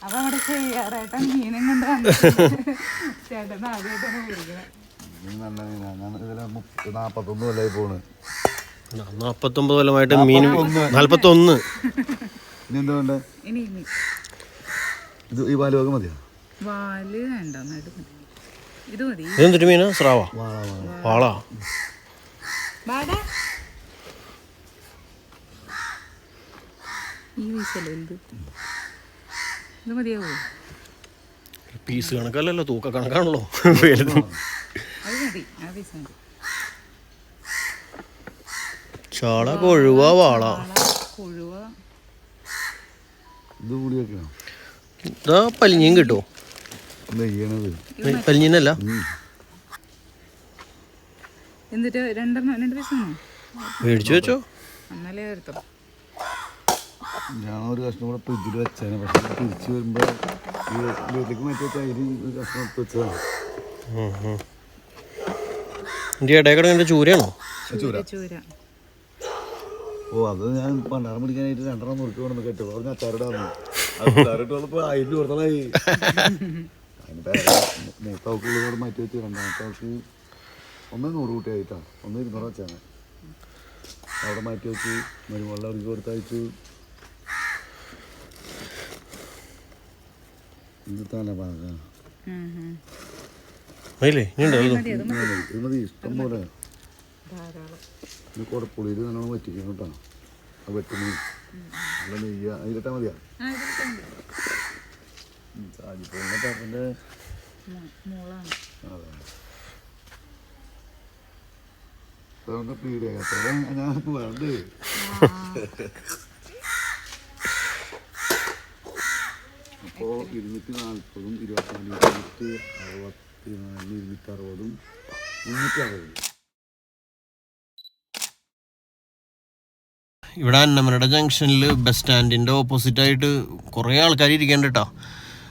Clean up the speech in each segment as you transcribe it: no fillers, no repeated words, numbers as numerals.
അപ്പൊ അവിടെ ചെയ്യാറായിട്ട് മീനും കൊണ്ട് ചേട്ടൻ ആദ്യമായിട്ടാണ് വിളിക്കുന്നത്. 49 കൊല്ലമായിട്ട് മീൻ 41. ഇനി ഈ വാല് വക മതിയോ? വാല് വേണ്ട, ഇത് മതി. ഇതെന്തൊരു മീനാ? സ്രാവാ? വാളാ? ഈ പീസല്ലേ ഇത് മതിയാവോ? പീസ് കണക്കല്ലല്ലോ, തൂക്ക കണക്കാണല്ലോ. അത് മതി, ആ പീസ് മതി. ചാള, കൊഴുവ, വാള, കൊഴുവ. ഇതാ പലിഞ്ഞിയും കിട്ടുമോ? പലിഞ്ഞിനല്ല, എന്നിട്ട് 2 പീസാണോ മേടിച്ചു വെച്ചോ? എന്നാലേ എടുത്തോ. ഞാനൊരു കഷ്ണം കൂടെ ഫ്രിഡ്ജിൽ വെച്ചാണ്, പക്ഷെ തിരിച്ചു വരുമ്പോൾ ഈ വീട്ടിലേക്ക് മാറ്റി വെച്ചാൽ അരി ഒരു കഷ്ണം എടുത്ത് വെച്ചതാണ്. എൻ്റെ ഇടയ്ക്കിടെ എൻ്റെ ചൂരയാണോ? ചൂര. ഓ, അത് ഞാൻ പണ്ടാരം പിടിക്കാനായിട്ട് 2 മുറുക്കി കൊണ്ടു കെട്ടു പറഞ്ഞ അച്ചാറിട്ട് വന്നു. അച്ചാറിട്ട് വന്നപ്പോൾ 1000 കൊടുത്തതായി. അതിൻ്റെ മൂത്താൾക്കുള്ളതോടെ മാറ്റി വെച്ച്, രണ്ടാമത്തെ ആൾക്ക് 100 കൂട്ടിയായിട്ടാണ്, 200 വെച്ചാണ് അവിടെ മാറ്റി വെച്ച്. മരുമുള്ള അവർക്ക് കൊടുത്തയച്ചു. ഇഷ്ടം പോലെ കുടപ്പുളിയിൽ നല്ലോണം വറ്റിക്കണം കേട്ടോ. ആ വെട്ടുമീൻ നല്ല നെയ്യ അതിലിട്ടാ മതിയാ. സാജിപ്പോളിന്റെ പാപ്പൻ്റെ അതെ പീടിയ ഞാൻ വേണ്ടേ. അപ്പോൾ 240, 24, 264, 260, 360. ഇവിടെ അന്നമനട ജംഗ്ഷനിൽ ബസ് സ്റ്റാൻഡിൻ്റെ ഓപ്പോസിറ്റായിട്ട് കുറേ ആൾക്കാർ ഇരിക്കേണ്ട കേട്ടോ.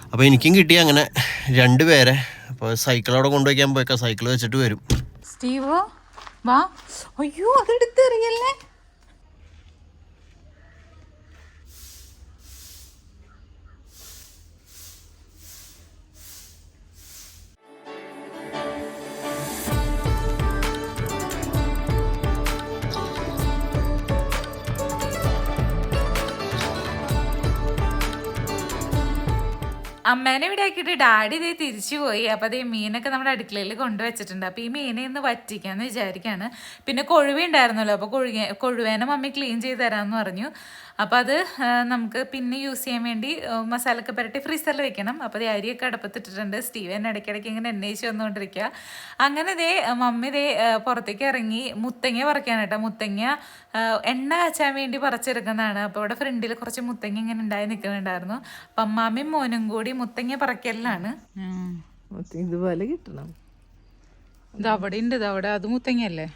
അപ്പോൾ എനിക്കും കിട്ടി അങ്ങനെ 2 പേരെ. അപ്പോൾ സൈക്കിൾ അവിടെ കൊണ്ടുവയ്ക്കാൻ പോയേക്കാം, സൈക്കിൾ വെച്ചിട്ട് വരും. സ്റ്റീവോ വാ. അയ്യോ, അതെടുത്തെറിയല്ലേ. അമ്മേനെ ഇവിടെ ആക്കിയിട്ട് ഡാഡി ഇതേ തിരിച്ചു പോയി. അപ്പോൾ അതേ മീനൊക്കെ നമ്മുടെ അടുക്കളയിൽ കൊണ്ടുവച്ചിട്ടുണ്ട്. അപ്പോൾ ഈ മീനെ ഇന്ന് വറ്റിക്കാന്ന് വിചാരിക്കുകയാണ്. പിന്നെ കൊഴുവ ഉണ്ടായിരുന്നല്ലോ, അപ്പോൾ കൊഴുവേനെ മമ്മി ക്ലീൻ ചെയ്ത് തരാമെന്ന് പറഞ്ഞു. അപ്പോൾ അത് നമുക്ക് പിന്നെ യൂസ് ചെയ്യാൻ വേണ്ടി മസാലയൊക്കെ പുരട്ടി ഫ്രീസറിൽ വെക്കണം. അപ്പോൾ അത് അരിയൊക്കെ അടുപ്പത്തിട്ടിട്ടുണ്ട്. സ്റ്റീവൻ ഇടയ്ക്കിടയ്ക്ക് ഇങ്ങനെ അന്വേഷിച്ച് വന്നുകൊണ്ടിരിക്കുക. അങ്ങനെ ദേ മമ്മി ദേ പുറത്തേക്ക് ഇറങ്ങി മുത്തങ്ങ പറിക്കാനായിട്ടോ. മുത്തങ്ങ എണ്ണ കാച്ചാൻ വേണ്ടി പറിച്ചെടുക്കുന്നതാണ്. അപ്പോൾ ഇവിടെ ഫ്രണ്ടിൽ കുറച്ച് മുത്തങ്ങ ഇങ്ങനെ ഉണ്ടായി നിൽക്കുന്നുണ്ടായിരുന്നു. അപ്പം അമ്മാമ്മയും മോനും കൂടി മുത്തങ്ങ പറക്കലിലാണ്. ഇതുപോലെ കിട്ടണം. ഇത് അവിടെ ഉണ്ട്, ഇത് അവിടെ അത് മുത്തങ്ങയല്ലേ.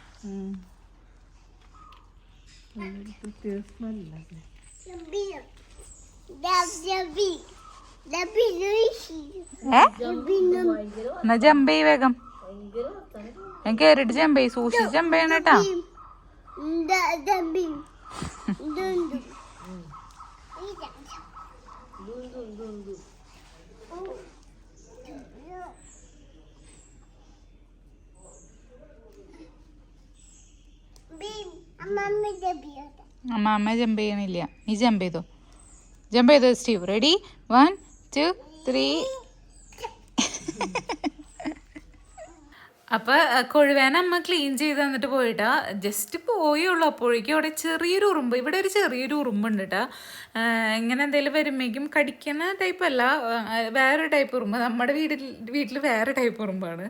എന്നാ ജമ്പേ വേഗം, ഞാൻ കേറിട്ട് ജമ്പേ, സൂക്ഷിച്ച് ജമ്പയാണ് കേട്ടാ. അമ്മ ജമ്പ് ചെയ്യണില്ല, നീ ജമ്പ് ചെയ്തോ. ജമ്പ് ചെയ്തോ സ്റ്റീവ്. റെഡി, 1 2 3. അപ്പോൾ കൊഴുവേന അമ്മ ക്ലീൻ ചെയ്ത് തന്നിട്ട് പോയിട്ടാ. ജസ്റ്റ് പോയുള്ളൂ. അപ്പോഴേക്കും അവിടെ ചെറിയൊരു ഉറുമ്പ്, ഇവിടെ ഒരു ചെറിയൊരു ഉറുമ്പുണ്ട് കേട്ടോ. ഇങ്ങനെ എന്തെങ്കിലും വരുമ്പോഴേക്കും കടിക്കുന്ന ടൈപ്പ് അല്ല, വേറൊരു ടൈപ്പ് ഉറുമ്പ്. നമ്മുടെ വീട്ടിൽ വേറെ ടൈപ്പ് ഉറുമ്പാണ്.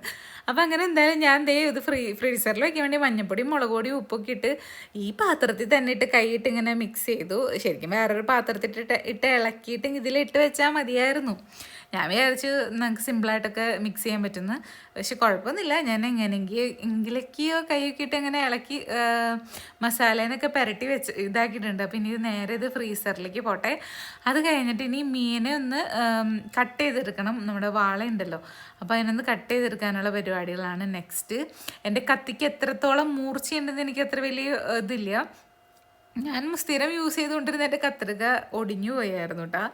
അപ്പോൾ അങ്ങനെ എന്തായാലും ഞാൻ ദേ ഇത് ഫ്രീസറിൽ വയ്ക്കാൻ വേണ്ടി മഞ്ഞപ്പൊടിയും മുളക് പൊടിയും ഉപ്പൊക്കെ ഇട്ട് ഈ പാത്രത്തിൽ തന്നെ ഇട്ട് കൈയിട്ട് ഇങ്ങനെ മിക്സ് ചെയ്തു. ശരിക്കും വേറൊരു പാത്രത്തിൽ ഇട്ട് ഇളക്കിയിട്ട് ഇതിലിട്ട് വെച്ചാൽ മതിയായിരുന്നു. ഞാൻ വിചാരിച്ചു നമുക്ക് സിമ്പിളായിട്ടൊക്കെ മിക്സ് ചെയ്യാൻ പറ്റുന്നു. പക്ഷെ കുഴപ്പമൊന്നുമില്ല. ഞാൻ എങ്കിലേക്കോ കൈയൊക്കെ ഇട്ട് ഇങ്ങനെ ഇളക്കി മസാലേനൊക്കെ പുരട്ടി വെച്ച് ഇതാക്കിയിട്ടുണ്ട്. അപ്പോൾ ഇനി നേരെ ഇത് ഫ്രീസറിലേക്ക് പോട്ടെ. അത് കഴിഞ്ഞിട്ട് ഇനി മീനെ ഒന്ന് കട്ട് ചെയ്തെടുക്കണം. നമ്മുടെ വാള ഉണ്ടല്ലോ, അപ്പോൾ അതിനൊന്ന് കട്ട് ചെയ്തെടുക്കാനുള്ള പരിപാടികളാണ് നെക്സ്റ്റ്. എൻ്റെ കത്തിക്ക് എത്രത്തോളം മൂർച്ചയുണ്ടെന്ന് എനിക്ക് അത്ര വലിയ ഇതില്ല. ഞാൻ സ്ഥിരം യൂസ് ചെയ്തുകൊണ്ടിരുന്ന എൻ്റെ കത്രിക ഒടിഞ്ഞു പോയായിരുന്നു കേട്ടോ.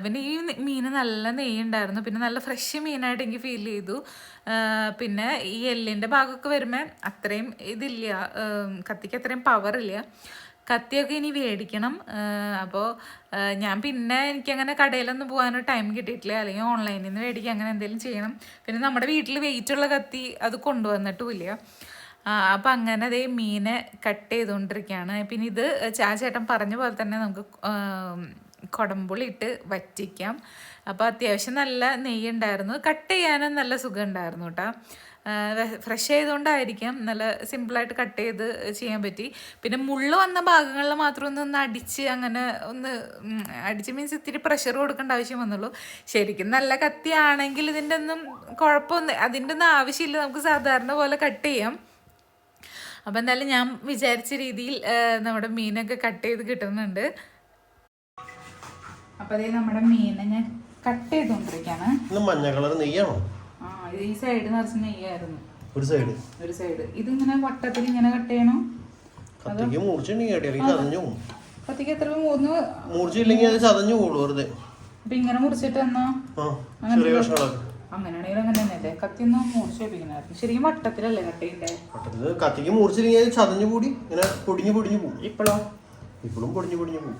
പിന്നെ ഈ മീൻ നല്ല നെയ്യുണ്ടായിരുന്നു, പിന്നെ നല്ല ഫ്രഷ് മീനായിട്ട് എനിക്ക് ഫീൽ ചെയ്തു. പിന്നെ ഈ എല്ലിൻ്റെ ഭാഗമൊക്കെ വരുമ്പോൾ അത്രയും ഇതില്ല, കത്തിക്ക് അത്രയും പവറില്ല. കത്തിയൊക്കെ ഇനി മേടിക്കണം. അപ്പോൾ ഞാൻ പിന്നെ എനിക്കങ്ങനെ കടയിലൊന്നും പോകാനോ ടൈം കിട്ടിയിട്ടില്ല, അല്ലെങ്കിൽ ഓൺലൈനിൽ നിന്ന് മേടിക്കുക അങ്ങനെ എന്തെങ്കിലും ചെയ്യണം. പിന്നെ നമ്മുടെ വീട്ടിൽ വെയിറ്റുള്ള കത്തി അത് കൊണ്ടുവന്നിട്ടുമില്ല. അപ്പം അങ്ങനെ അതേ മീനെ കട്ട് ചെയ്തുകൊണ്ടിരിക്കുകയാണ്. പിന്നെ ഇത് ചേട്ടൻ പറഞ്ഞ പോലെ തന്നെ നമുക്ക് കുടംപുളി ഇട്ട് വറ്റിക്കാം. അപ്പോൾ അത്യാവശ്യം നല്ല നെയ്യ് ഉണ്ടായിരുന്നു, കട്ട് ചെയ്യാനും നല്ല സുഖം ഉണ്ടായിരുന്നു കേട്ടോ. ഫ്രഷ് ആയതുകൊണ്ടായിരിക്കാം നല്ല സിമ്പിളായിട്ട് കട്ട് ചെയ്ത് ചെയ്യാൻ പറ്റി. പിന്നെ മുള്ള് വന്ന ഭാഗങ്ങളിൽ മാത്രം ഒന്ന് അടിച്ച് അങ്ങനെ ഒന്ന് അടിച്ച് മീൻസ് ഇത്തിരി പ്രഷർ കൊടുക്കേണ്ട ആവശ്യം വന്നുള്ളൂ. ശരിക്കും നല്ല കത്തിയാണെങ്കിൽ ഇതിൻ്റെ ഒന്നും കുഴപ്പമൊന്നും അതിൻ്റെ ഒന്നും ആവശ്യമില്ല, നമുക്ക് സാധാരണ പോലെ കട്ട് ചെയ്യാം. അപ്പം എന്തായാലും ഞാൻ വിചാരിച്ച രീതിയിൽ നമ്മുടെ മീനൊക്കെ കട്ട് ചെയ്ത് കിട്ടുന്നുണ്ട്. അപ്പം അതേ നമ്മുടെ മീനെ ഞാൻ കട്ട് ചെയ്തുകൊണ്ടിരിക്കുകയാണ്. മഞ്ഞ കളർ നെയ്യാണോ? ആ, ഇത് ഈ സൈഡ് നിറച്ച് നെയ്യായിരുന്നു. ഒരു സൈഡ് ഇതിങ്ങനെ വട്ടത്തിൽ ഇങ്ങനെ കട്ട് ചെയ്യണം. കത്തിക്ക് മൂർച്ചയുണ്ടെങ്കിൽ ചതഞ്ഞു പോകും. കത്തിക്ക് എത്ര മൂർച്ചയില്ലെങ്കിൽ അത് ചതഞ്ഞു പോകുള്ളൂ വെറുതെ. അപ്പൊ ഇങ്ങനെ മുറിച്ചിട്ട് എന്നാ അങ്ങനെയാണെങ്കിൽ അങ്ങനെ തന്നെയല്ലേ, കത്തിയൊന്നും മൂർച്ച വെപ്പിക്കണായിരുന്നു. ശരിക്കും വട്ടത്തിലല്ലേ കട്ട് ചെയ്യണ്ടേ? കത്തിക്ക് മൂർച്ചയില്ലെങ്കിൽ അത് ചതഞ്ഞു കൂടി ഇങ്ങനെ പൊടിഞ്ഞു പോകും. ഇപ്പോഴും പൊടിഞ്ഞു പോകും.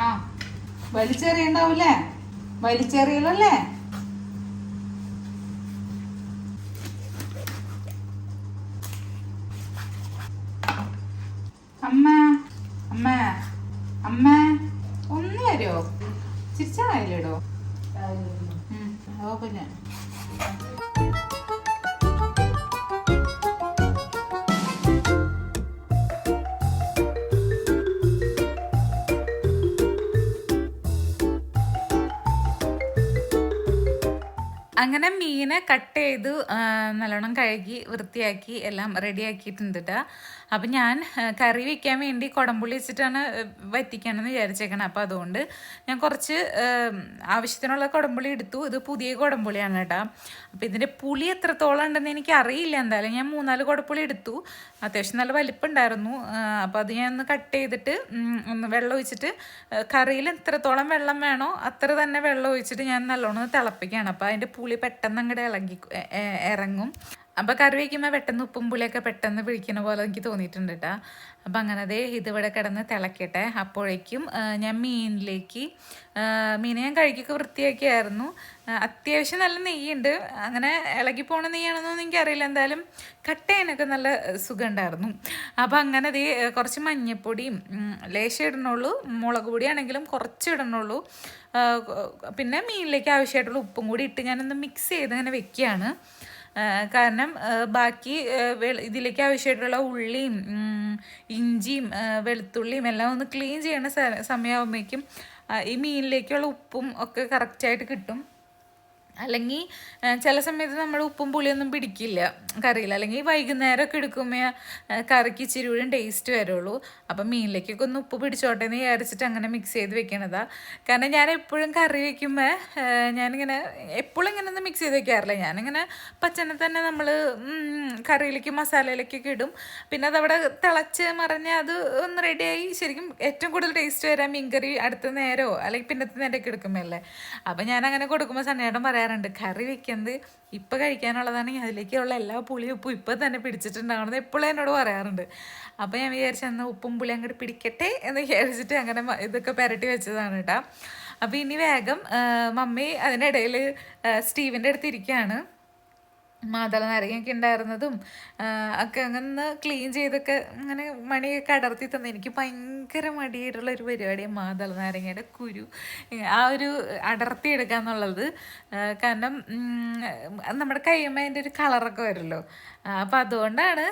ആ, വലിച്ചെറിയണ്ടാവൂലേ? വലിച്ചെറിയലല്ലേ? അമ്മ ഒന്ന് വരുമോ? ചിരിച്ചാ കയ്യിലിടോ? പിന്നെ അങ്ങനെ മീനെ കട്ട് ചെയ്ത് നല്ലോണം കഴുകി വൃത്തിയാക്കി എല്ലാം റെഡിയാക്കിയിട്ടുണ്ട് കേട്ടോ. അപ്പം ഞാൻ കറി വയ്ക്കാൻ വേണ്ടി കുടംപുളി വെച്ചിട്ടാണ് വറ്റിക്കണമെന്ന് വിചാരിച്ചേക്കണം. അപ്പോൾ അതുകൊണ്ട് ഞാൻ കുറച്ച് ആവശ്യത്തിനുള്ള കുടംപുളി എടുത്തു. ഇത് പുതിയ കുടംപുളിയാണ് കേട്ടോ. അപ്പോൾ ഇതിൻ്റെ പുളി എത്രത്തോളം ഉണ്ടെന്ന് എനിക്ക് അറിയില്ല. എന്തായാലും ഞാൻ 3-4 കുടംപുളി എടുത്തു. അത്യാവശ്യം നല്ല വലിപ്പമുണ്ടായിരുന്നു. അപ്പോൾ അത് ഞാൻ ഒന്ന് കട്ട് ചെയ്തിട്ട് ഒന്ന് വെള്ളം ഒഴിച്ചിട്ട് കറിയിൽ എത്രത്തോളം വെള്ളം വേണോ അത്ര തന്നെ വെള്ളം ഒഴിച്ചിട്ട് ഞാൻ നല്ലോണം തിളപ്പിക്കുകയാണ്. അപ്പോൾ അതിൻ്റെ പുളി പെട്ടെന്ന് അങ്ങോട്ട് ഇറങ്ങും. അപ്പോൾ കറി വയ്ക്കുമ്പോൾ പെട്ടെന്ന് ഉപ്പും പുളിയൊക്കെ പെട്ടെന്ന് പിടിക്കുന്ന പോലെ എനിക്ക് തോന്നിയിട്ടുണ്ട് കേട്ടോ. അപ്പം അങ്ങനെ അതേ ഇതിവിടെ കിടന്ന് തിളക്കട്ടെ. അപ്പോഴേക്കും ഞാൻ മീനെ ഞാൻ കഴുകിയൊക്കെ വൃത്തിയാക്കിയായിരുന്നു. അത്യാവശ്യം നല്ല നെയ്യുണ്ട്, അങ്ങനെ ഇളകി പോണ നെയ്യാണെന്നൊന്നും എനിക്കറിയില്ല. എന്തായാലും കട്ട് ചെയ്യാനൊക്കെ നല്ല സുഖം ഉണ്ടായിരുന്നു. അപ്പം അങ്ങനെ അതേ കുറച്ച് മഞ്ഞൾപ്പൊടിയും ലേശം ഇടണുള്ളൂ, മുളക് പൊടിയാണെങ്കിലും കുറച്ച് ഇടണുള്ളൂ. പിന്നെ മീനിലേക്ക് ആവശ്യമായിട്ടുള്ള ഉപ്പും കൂടി ഇട്ട് ഞാനൊന്ന് മിക്സ് ചെയ്ത് അങ്ങനെ വെക്കുകയാണ്. കാരണം ബാക്കി ഇതിലേക്ക് ആവശ്യമായിട്ടുള്ള ഉള്ളിയും ഇഞ്ചിയും വെളുത്തുള്ളിയും എല്ലാം ഒന്ന് ക്ലീൻ ചെയ്യണ സമയമാകുമ്പോഴേക്കും ഈ മീനിലേക്കുള്ള ഉപ്പും ഒക്കെ കറക്റ്റായിട്ട് കിട്ടും. അല്ലെങ്കിൽ ചില സമയത്ത് നമ്മൾ ഉപ്പും പുളിയൊന്നും പിടിക്കില്ല കറിയിൽ, അല്ലെങ്കിൽ വൈകുന്നേരമൊക്കെ എടുക്കുമ്പോൾ കറിക്ക് ഇച്ചിരി കൂടി ടേസ്റ്റ് വരുള്ളൂ. അപ്പം മീനിലേക്കൊക്കെ ഒന്ന് ഉപ്പ് പിടിച്ചോട്ടെ എന്ന് വിചാരിച്ചിട്ട് അങ്ങനെ മിക്സ് ചെയ്ത് വെക്കണതാണ്. കാരണം ഞാൻ എപ്പോഴും കറി വയ്ക്കുമ്പോൾ ഞാനിങ്ങനെ എപ്പോഴും ഇങ്ങനെ ഒന്നും മിക്സ് ചെയ്ത് വെക്കാറില്ല. ഞാനിങ്ങനെ പച്ചനെ തന്നെ നമ്മൾ കറിയിലേക്ക് മസാലയിലേക്കൊക്കെ ഇടും. പിന്നെ അതവിടെ തിളച്ച് മറിഞ്ഞ് അത് ഒന്ന് റെഡിയായി ശരിക്കും ഏറ്റവും കൂടുതൽ ടേസ്റ്റ് വരാൻ മീൻകറി അടുത്ത നേരമോ അല്ലെങ്കിൽ പിന്നത്തെ നേരമൊക്കെ എടുക്കുമ്പോൾ അല്ലേ. അപ്പം ഞാനങ്ങനെ കൊടുക്കുമ്പോൾ സന്നേട്ടൻ പറയാറുണ്ട്, കറി വെക്കുന്നത് ഇപ്പം കഴിക്കാനുള്ളതാണെങ്കിൽ അതിലേക്കുള്ള എല്ലാ പുളിയും ഉപ്പും ഇപ്പം തന്നെ പിടിച്ചിട്ടുണ്ടാകണമെന്ന് എപ്പോഴും എന്നോട് പറയാറുണ്ട്. അപ്പോൾ ഞാൻ വിചാരിച്ചു എന്നാൽ ഉപ്പും പുളി അങ്ങോട്ട് പിടിക്കട്ടെ എന്ന് വിചാരിച്ചിട്ട് അങ്ങനെ ഇതൊക്കെ പുരട്ടി വെച്ചതാണ് കേട്ടോ. അപ്പോൾ ഇനി വേഗം മമ്മി അതിനിടയിൽ സ്റ്റീവിൻ്റെ അടുത്ത് ഇരിക്കുകയാണ്. മാതള നാരങ്ങയൊക്കെ ഉണ്ടായിരുന്നതും ഒക്കെ അങ്ങനെ ക്ലീൻ ചെയ്തൊക്കെ അങ്ങനെ മണിയൊക്കെ അടർത്തി തന്നെ. എനിക്ക് ഭയങ്കര മടിയായിട്ടുള്ള ഒരു പരിപാടിയാണ് മാതള നാരങ്ങയുടെ കുരു ആ ഒരു അടർത്തി എടുക്കുക എന്നുള്ളത്. കാരണം നമ്മുടെ കയ്യുമ്പോൾ അതിൻ്റെ ഒരു കളറൊക്കെ വരുമല്ലോ. അപ്പം അതുകൊണ്ടാണ്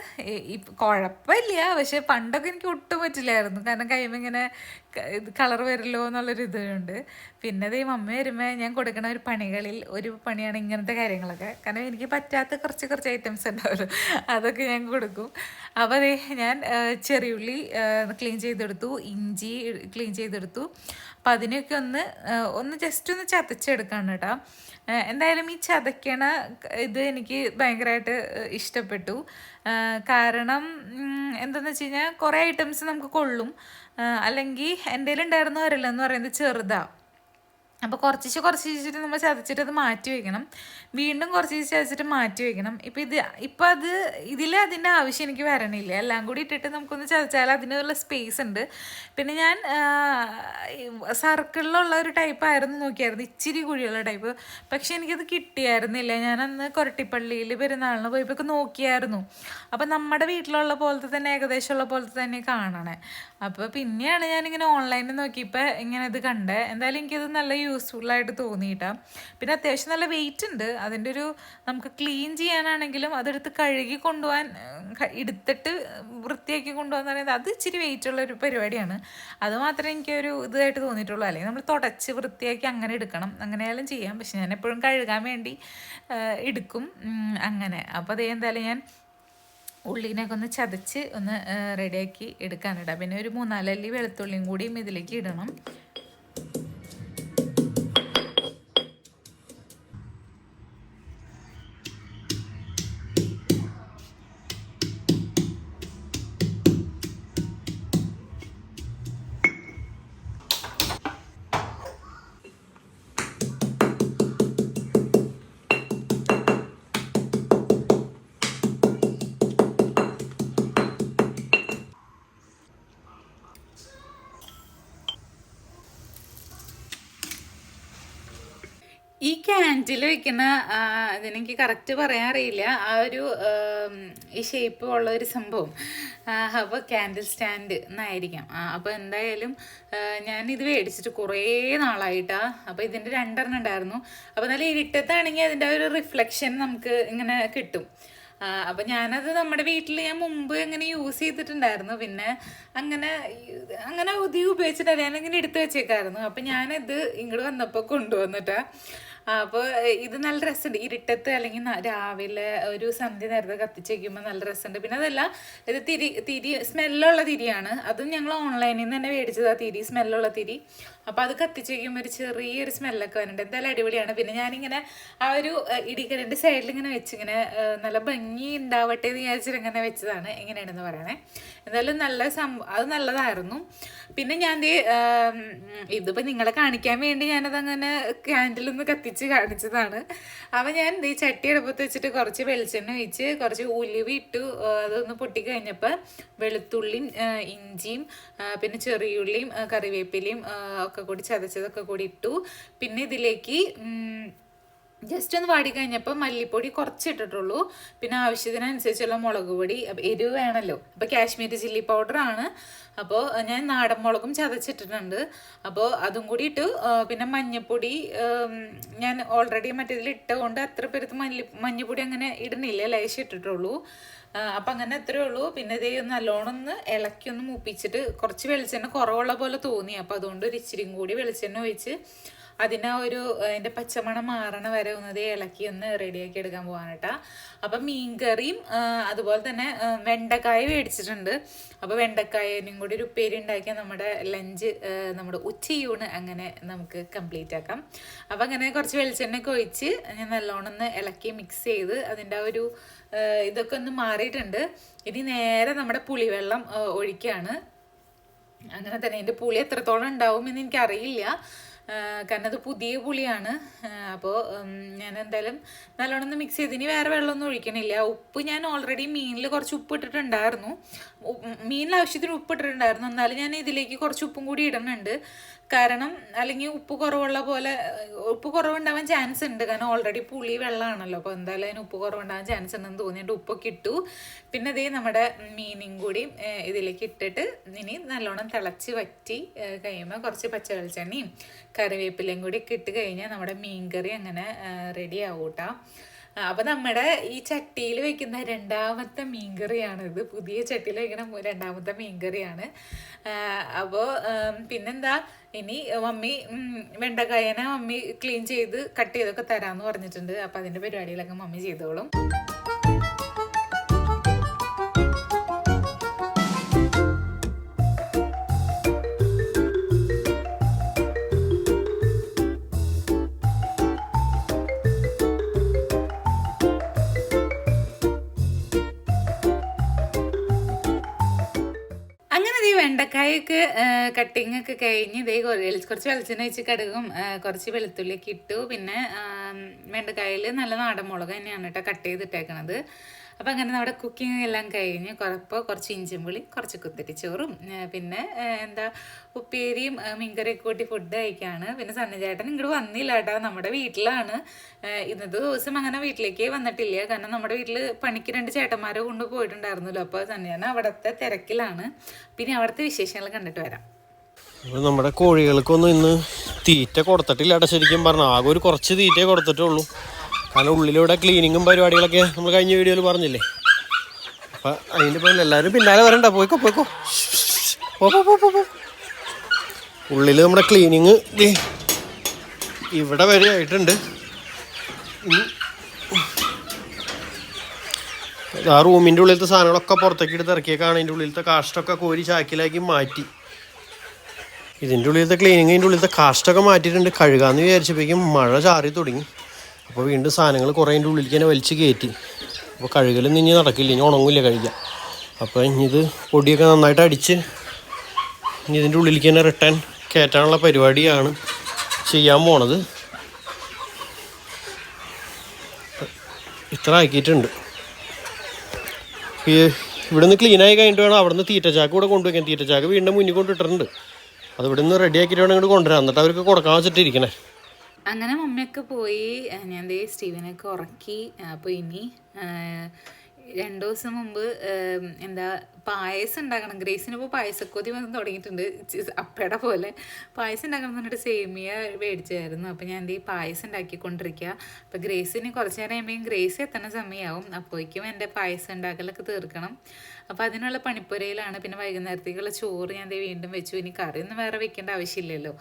കുഴപ്പമില്ല. പക്ഷെ പണ്ടൊക്കെ എനിക്ക് ഒട്ടും പറ്റില്ലായിരുന്നു, കാരണം കയ്യുമ്പോൾ ഇങ്ങനെ കളർ വരുമല്ലോ എന്നുള്ളൊരു ഇതുണ്ട്. പിന്നെ അതേ മമ്മി വരുമ്പോൾ ഞാൻ കൊടുക്കണ ഒരു പണികളിൽ ഒരു പണിയാണ് ഇങ്ങനത്തെ കാര്യങ്ങളൊക്കെ. കാരണം എനിക്ക് പറ്റാത്ത കുറച്ച് ഐറ്റംസ് ഉണ്ടാവുമല്ലോ, അതൊക്കെ ഞാൻ കൊടുക്കും. അപ്പോൾ അതെ ഞാൻ ചെറിയുള്ളി ക്ലീൻ ചെയ്തെടുത്തു, ഇഞ്ചി ക്ലീൻ ചെയ്തെടുത്തു. അപ്പം അതിനൊക്കെ ഒന്ന് ജസ്റ്റ് ഒന്ന് ചതച്ചെടുക്കാണ് കേട്ടോ. എന്തായാലും ഈ ചതയ്ക്കണ ഇത് എനിക്ക് ഭയങ്കരമായിട്ട് ഇഷ്ടപ്പെട്ടു. കാരണം എന്താണെന്ന് വെച്ച് കഴിഞ്ഞാൽ കുറേ ഐറ്റംസ് നമുക്ക് കൊള്ളും. അല്ലെങ്കിൽ എൻ്റെ കയ്യിലുണ്ടായിരുന്ന ഒരലെന്ന് പറയുന്നത് ചെറുതാണ്. അപ്പോൾ കുറച്ച് വെച്ചിട്ട് നമ്മൾ ചതച്ചിട്ട് അത് മാറ്റി വയ്ക്കണം, വീണ്ടും കുറച്ച് ചതച്ചിട്ട് മാറ്റി വയ്ക്കണം. ഇപ്പം ഇതിൽ അതിൻ്റെ ആവശ്യം എനിക്ക് വരണില്ല. എല്ലാം കൂടി ഇട്ടിട്ട് നമുക്കൊന്ന് ചതച്ചാൽ അതിനുള്ള സ്പേസ് ഉണ്ട്. പിന്നെ ഞാൻ സർക്കിളിലുള്ള ഒരു ടൈപ്പായിരുന്നു നോക്കിയായിരുന്നു, ഇച്ചിരി കുഴിയുള്ള ടൈപ്പ്. പക്ഷെ എനിക്കത് കിട്ടിയായിരുന്നില്ല. ഞാനന്ന് കൊരട്ടിപ്പള്ളിയിൽ പെരുന്നാളിന് പോയപ്പോൾ നോക്കിയായിരുന്നു. അപ്പം നമ്മുടെ വീട്ടിലുള്ള പോലത്തെ തന്നെ, ഏകദേശമുള്ള പോലത്തെ തന്നെ കാണണേ. അപ്പോൾ പിന്നെയാണ് ഞാനിങ്ങനെ ഓൺലൈനിൽ നോക്കിയപ്പോൾ ഇങ്ങനെ ഇത് കണ്ടേ. എന്തായാലും എനിക്കത് നല്ല യൂസ്ഫുള്ളായിട്ട് തോന്നിയിട്ടാണ്. പിന്നെ അത്യാവശ്യം നല്ല വെയിറ്റ് ഉണ്ട്. അതിൻ്റെ നമുക്ക് ക്ലീൻ ചെയ്യാനാണെങ്കിലും അതെടുത്ത് കഴുകി കൊണ്ടുപോകാൻ, എടുത്തിട്ട് വൃത്തിയാക്കി കൊണ്ടുപോകാന്ന് പറയുന്നത് അത് ഇച്ചിരി വെയിറ്റുള്ളൊരു പരിപാടിയാണ്. അത് മാത്രമേ എനിക്കൊരു ഇതായിട്ട് തോന്നിയിട്ടുള്ളൂ. അല്ലെങ്കിൽ നമ്മൾ തുടച്ച് വൃത്തിയാക്കി അങ്ങനെ എടുക്കണം, അങ്ങനെയാലും ചെയ്യാം. പക്ഷെ ഞാൻ എപ്പോഴും കഴുകാൻ വേണ്ടി എടുക്കും അങ്ങനെ. അപ്പോൾ അതേ എന്തായാലും ഞാൻ ഉള്ളിനൊക്കെ ഒന്ന് ചതച്ച് ഒന്ന് റെഡിയാക്കി എടുക്കാനിടാം. പിന്നെ ഒരു 3-4 അല്ലി വെളുത്തുള്ളിയും കൂടിയും ഇതിലേക്ക് ഇടണം. ഈ ക്യാൻഡിൽ വെക്കുന്ന ഇതിനെനിക്ക് കറക്റ്റ് പറയാൻ അറിയില്ല. ആ ഒരു ഈ ഷേപ്പ് ഉള്ള ഒരു സംഭവം, അപ്പോൾ ക്യാൻഡിൽ സ്റ്റാൻഡ് എന്നായിരിക്കാം. അപ്പോൾ എന്തായാലും ഞാനിത് മേടിച്ചിട്ട് കുറേ നാളായിട്ടാണ്. അപ്പോൾ ഇതിൻ്റെ 2 ഉണ്ടായിരുന്നു. അപ്പോൾ നല്ല ഇരുട്ടത്താണെങ്കിൽ അതിൻ്റെ ഒരു റിഫ്ലക്ഷൻ നമുക്ക് ഇങ്ങനെ കിട്ടും. അപ്പം ഞാനത് നമ്മുടെ വീട്ടിൽ ഞാൻ മുമ്പ് അങ്ങനെ യൂസ് ചെയ്തിട്ടുണ്ടായിരുന്നു. പിന്നെ അങ്ങനെ അധികം ഉപയോഗിച്ചിട്ടില്ല, ഞാനിങ്ങനെ എടുത്ത് വെച്ചേക്കായിരുന്നു. അപ്പം ഞാനിത് ഇങ്ങോട്ട് വന്നപ്പോൾ കൊണ്ടുവന്നിട്ടാണ്. അപ്പോൾ ഇത് നല്ല രസമുണ്ട്. ഇരുട്ടത്ത് അല്ലെങ്കിൽ രാവിലെ ഒരു സന്ധ്യ നേരത്തെ കത്തിച്ച് വയ്ക്കുമ്പോൾ നല്ല രസമുണ്ട്. പിന്നെ അതല്ല, ഇത് തിരി സ്മെല്ലുള്ള തിരിയാണ്. അതും ഞങ്ങൾ ഓൺലൈനിൽ നിന്ന് തന്നെ മേടിച്ചതാണ്, തിരി സ്മെല്ലുള്ള തിരി. അപ്പോൾ അത് കത്തിച്ച് വയ്ക്കുമ്പോൾ ഒരു ചെറിയൊരു സ്മെല്ലൊക്കെ വരുന്നുണ്ട്. എന്തായാലും അടിപൊളിയാണ്. പിന്നെ ഞാനിങ്ങനെ ആ ഒരു ഇടിക്കലിൻ്റെ സൈഡിൽ ഇങ്ങനെ വെച്ചിങ്ങനെ നല്ല ഭംഗി ഉണ്ടാവട്ടെ എന്ന് വിചാരിച്ചിട്ട് ഇങ്ങനെ വെച്ചതാണ്. എങ്ങനെയാണെന്ന് പറയണേ. എന്തായാലും അത് നല്ലതായിരുന്നു. പിന്നെ ഞാൻ ഇതിപ്പോൾ നിങ്ങളെ കാണിക്കാൻ വേണ്ടി ഞാനതങ്ങനെ ക്യാൻഡിലൊന്ന് കത്തിച്ച് കാണിച്ചതാണ്. അപ്പോൾ ഞാൻ ഈ ചട്ടി അടുപ്പത്ത് വെച്ചിട്ട് കുറച്ച് വെളിച്ചെണ്ണ ഒഴിച്ച് കുറച്ച് ഉലുവ ഇട്ടു. അതൊന്ന് പൊട്ടിക്കഴിഞ്ഞപ്പോൾ വെളുത്തുള്ളിയും ഇഞ്ചിയും പിന്നെ ചെറിയുള്ളിയും കറിവേപ്പിലയും ഒക്കെ കൂടി ചതച്ചതൊക്കെ കൂടി ഇട്ടു. പിന്നെ ഇതിലേക്ക് ജസ്റ്റ് ഒന്ന് വാടി കഴിഞ്ഞപ്പോൾ മല്ലിപ്പൊടി കുറച്ച് ഇട്ടിട്ടുള്ളൂ. പിന്നെ ആവശ്യത്തിനനുസരിച്ചുള്ള മുളക് പൊടി, എരിവ് വേണമല്ലോ. അപ്പോൾ കാശ്മീരി ചില്ലി പൗഡറാണ്. അപ്പോൾ ഞാൻ നാടൻ മുളകും ചതച്ചിട്ടിട്ടുണ്ട്. അപ്പോൾ അതും കൂടി ഇട്ടു. പിന്നെ മഞ്ഞൾപ്പൊടി ഞാൻ ഓൾറെഡി മറ്റേതിൽ ഇട്ടുകൊണ്ട് അത്ര പേർക്ക് മഞ്ഞൾപ്പൊടി അങ്ങനെ ഇടുന്നില്ല, ലേശം ഇട്ടിട്ടുള്ളൂ. അപ്പം അങ്ങനെ അത്രയേ ഉള്ളൂ. പിന്നെ ഇതേ നല്ലോണം ഒന്ന് ഇളക്കി ഒന്ന് മൂപ്പിച്ചിട്ട് കുറച്ച് വെളിച്ചെണ്ണ കുറവുള്ള പോലെ തോന്നി. അപ്പോൾ അതുകൊണ്ട് ഒരു ഇച്ചിരിയും കൂടി വെളിച്ചെണ്ണ ഒഴിച്ച് അതിൻ്റെ പച്ചമണം മാറണ വരെ ഒന്നത് ഇളക്കി ഒന്ന് റെഡിയാക്കി എടുക്കാൻ പോകാനായിട്ടാ. അപ്പം മീൻകറിയും അതുപോലെ തന്നെ വെണ്ടക്കായ മേടിച്ചിട്ടുണ്ട്. അപ്പോൾ വെണ്ടക്കായനും കൂടി ഒരു ഉപ്പേരി ഉണ്ടാക്കിയാൽ നമ്മുടെ ലഞ്ച്, നമ്മുടെ ഉച്ചയൂണ് അങ്ങനെ നമുക്ക് കംപ്ലീറ്റ് ആക്കാം. അപ്പം അങ്ങനെ കുറച്ച് വെളിച്ചെണ്ണയൊക്കെ ഒഴിച്ച് ഞാൻ നല്ലോണം ഒന്ന് ഇളക്കി മിക്സ് ചെയ്ത് അതിൻ്റെ ഒരു ഇതൊക്കെ ഒന്ന് മാറിയിട്ടുണ്ട്. ഇനി നേരെ നമ്മുടെ പുളിവെള്ളം ഒഴിക്കുകയാണ്. അങ്ങനെ തന്നെ ഇതിൻ്റെ പുളി എത്രത്തോളം ഉണ്ടാവും എന്ന് എനിക്കറിയില്ല, കാരണം അത് പുതിയ പുളിയാണ്. അപ്പോൾ ഞാൻ എന്തായാലും നല്ലോണം ഒന്ന് മിക്സ് ചെയ്ത് ഇനി വേറെ വെള്ളമൊന്നും ഒഴിക്കണില്ല. ഉപ്പ് ഞാൻ ഓൾറെഡി മീനിൽ കുറച്ച് ഉപ്പ് ഇട്ടിട്ടുണ്ടായിരുന്നു, മീനിൽ ആവശ്യത്തിന് ഉപ്പ് ഇട്ടിട്ടുണ്ടായിരുന്നു. എന്നാലും ഞാൻ ഇതിലേക്ക് കുറച്ച് ഉപ്പും കൂടി ഇടുന്നുണ്ട്. കാരണം അല്ലെങ്കിൽ ഉപ്പ് കുറവുണ്ടാവാൻ ചാൻസ് ഉണ്ട്. കാരണം ഓൾറെഡി പുളി വെള്ളമാണല്ലോ. അപ്പോൾ എന്തായാലും അതിന് ഉപ്പ് കുറവുണ്ടാവാൻ ചാൻസ് ഉണ്ടെന്ന് തോന്നിയിട്ട് ഉപ്പൊക്കെ ഇട്ടു. പിന്നെ ഇതേ നമ്മുടെ മീനും കൂടി ഇതിലേക്ക് ഇട്ടിട്ട് ഇനി നല്ലോണം തിളച്ച് വറ്റി കഴിയുമ്പോൾ കുറച്ച് പച്ച വെളിച്ചെണ്ണയും കറിവേപ്പിലയും കൂടി ഒക്കെ ഇട്ട് കഴിഞ്ഞാൽ നമ്മുടെ മീൻകറി അങ്ങനെ റെഡി ആവും കേട്ടോ. അപ്പോൾ നമ്മുടെ ഈ ചട്ടിയിൽ വെക്കുന്ന 2ാമത്തെ മീൻകറിയാണിത്. പുതിയ ചട്ടിയിൽ വെക്കുന്ന 2ാമത്തെ മീൻകറിയാണ്. അപ്പോൾ പിന്നെന്താ, ഇനി മമ്മി വെണ്ടക്കായനെ മമ്മി ക്ലീൻ ചെയ്ത് കട്ട് ചെയ്തൊക്കെ തരാമെന്ന് പറഞ്ഞിട്ടുണ്ട്. അപ്പോൾ അതിൻ്റെ പരിപാടികളൊക്കെ മമ്മി ചെയ്തോളും. അങ്ങനെ ഇതേ വെണ്ടക്കായൊക്കെ കട്ടിങ് ഒക്കെ കഴിഞ്ഞ് ഇതേ കുറച്ച് വെളിച്ചെണ്ണ വെച്ച് കടുകും കുറച്ച് വെളുത്തുള്ളിയൊക്കെ ഇട്ടു. പിന്നെ വെണ്ടക്കായിൽ നല്ല നാടൻ മുളക് തന്നെയാണ് കേട്ടോ കട്ട് ചെയ്തിട്ടേക്കണത്. അപ്പോൾ അങ്ങനെ നമ്മുടെ കുക്കിംഗ് എല്ലാം കഴിഞ്ഞ് കുറച്ച് ഇഞ്ചും പുളി, കുറച്ച് കുത്തിരിച്ചോറും, പിന്നെ ഉപ്പേരിയും മീൻകറിയൊക്കെ കൂട്ടി ഫുഡ് കഴിക്കുകയാണ്. പിന്നെ സണ്ണിചേട്ടൻ ഇങ്ങോട്ട് വന്നില്ല കേട്ടോ, നമ്മുടെ വീട്ടിലാണ്. ഇന്നത്തെ ദിവസം അങ്ങനെ വീട്ടിലേക്ക് വന്നിട്ടില്ല, കാരണം നമ്മുടെ വീട്ടിൽ പണിക്ക് 2 ചേട്ടന്മാരെ കൊണ്ട് പോയിട്ടുണ്ടായിരുന്നല്ലോ. അപ്പോൾ സണ്ണിചേട്ടൻ അവിടുത്തെ തിരക്കിലാണ്. പിന്നെ അവിടുത്തെ വിശേഷങ്ങൾ കണ്ടിട്ട് വരാം. അപ്പോൾ നമ്മുടെ കോഴികൾക്കൊന്നും ഇന്ന് തീറ്റ കൊടുത്തിട്ടില്ല കേട്ടോ. ശരിക്കും പറഞ്ഞാൽ ആകെ ഒരു കുറച്ച് തീറ്റയെ കൊടുത്തിട്ടുള്ളൂ. കാരണം ഉള്ളിലൂടെ ക്ലീനിങ്ങും പരിപാടികളൊക്കെ നമ്മൾ കഴിഞ്ഞ വീഡിയോയിൽ പറഞ്ഞില്ലേ. അപ്പം അതിൻ്റെ പേരിൽ എല്ലാവരും പിന്നാലെ വരണ്ട, പോയിക്കോ പോ. ഉള്ളിൽ നമ്മുടെ ക്ലീനിങ് ഇവിടെ വരെ ആയിട്ടുണ്ട്. ആ റൂമിൻ്റെ ഉള്ളിലത്തെ സാധനങ്ങളൊക്കെ പുറത്തേക്ക് എടുത്ത് ഇറക്കിയേക്കാണ്. അതിൻ്റെ ഉള്ളിലത്തെ കാഷ്ടമൊക്കെ കോരി ചാക്കിലാക്കി മാറ്റി. ഇതിൻ്റെ ഉള്ളിലത്തെ ക്ലീനിങ്, ഇതിൻ്റെ ഉള്ളിലത്തെ കാഷ്ടമൊക്കെ മാറ്റിയിട്ടുണ്ട്. കഴുകാമെന്ന് വിചാരിച്ചപ്പോഴേക്കും മഴ ചാറി തുടങ്ങി. അപ്പോൾ വീണ്ടും സാധനങ്ങൾ കുറേ അതിൻ്റെ ഉള്ളിലേക്ക് തന്നെ വലിച്ച് കയറ്റി. അപ്പോൾ കഴുകലൊന്നും ഇനി നടക്കില്ല, ഇനി ഉണങ്ങില്ല കഴിക്കാം. അപ്പോൾ ഇനി ഇത് പൊടിയൊക്കെ നന്നായിട്ട് അടിച്ച് ഇനി ഇതിൻ്റെ ഉള്ളിലേക്ക് തന്നെ റിട്ടേൺ കയറ്റാനുള്ള പരിപാടിയാണ് ചെയ്യാൻ പോണത്. ഇത്ര ആക്കിയിട്ടുണ്ട്. ഇവിടെ നിന്ന് ക്ലീനായി കഴിഞ്ഞിട്ട് വേണം അവിടെ നിന്ന് തീറ്റച്ചാക്ക് കൂടെ കൊണ്ടുവയ്ക്കാൻ. തീറ്റച്ചാക്ക് വീണ്ടും മുന്നിൽ കൊണ്ടിട്ടിട്ടുണ്ട്. അത് ഇവിടെ നിന്ന് റെഡി ആക്കിയിട്ട് വേണം ഇങ്ങോട്ട് കൊണ്ടുവരാം. എന്നിട്ട് അവർക്ക് കൊടുക്കാൻ വെച്ചിട്ടിരിക്കണേ. അങ്ങനെ മമ്മിയൊക്കെ പോയി. ഞാൻ സ്റ്റീവനൊക്കെ ഉറക്കി. അപ്പോൾ ഇനി 2 ദിവസം മുമ്പ് പായസം ഉണ്ടാക്കണം. ഗ്രേസിനിപ്പോൾ പായസക്കൊതി വന്ന് തുടങ്ങിയിട്ടുണ്ട്. അപ്പയുടെ പോലെ പായസം ഉണ്ടാക്കണം എന്ന് പറഞ്ഞിട്ട് സേമിയ മേടിച്ചായിരുന്നു. അപ്പോൾ ഞാൻ പായസം ഉണ്ടാക്കിക്കൊണ്ടിരിക്കുക. അപ്പോൾ ഗ്രേസിന് കുറച്ച് നേരം കഴിയുമ്പോൾ ഗ്രേസ് എത്തുന്ന സമയമാവും. അപ്പോഴേക്കും എൻ്റെ പായസം ഉണ്ടാക്കലൊക്കെ തീർക്കണം. അപ്പോൾ അതിനുള്ള പണിപ്പുരയിലാണ്. പിന്നെ വൈകുന്നേരത്തേക്കുള്ള ചോറ് ഞാൻ വീണ്ടും വെച്ചു. ഇനി കറിയൊന്നും വേറെ വെക്കേണ്ട ആവശ്യമില്ലല്ലോ.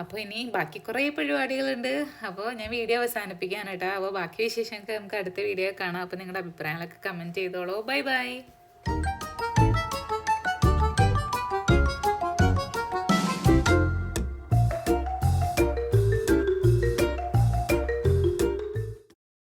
അപ്പോൾ ഇനി ബാക്കി കുറേ പരിപാടികളുണ്ട്. അപ്പോൾ ഞാൻ വീഡിയോ അവസാനിപ്പിക്കാനായിട്ടാണ്. അപ്പോൾ ബാക്കി വിശേഷങ്ങൾക്ക് നമുക്ക് അടുത്ത വീഡിയോ കാണാം. അപ്പോൾ നിങ്ങളുടെ അഭിപ്രായങ്ങളൊക്കെ കമൻറ്റ് ചെയ്തോളൂ. ബൈ.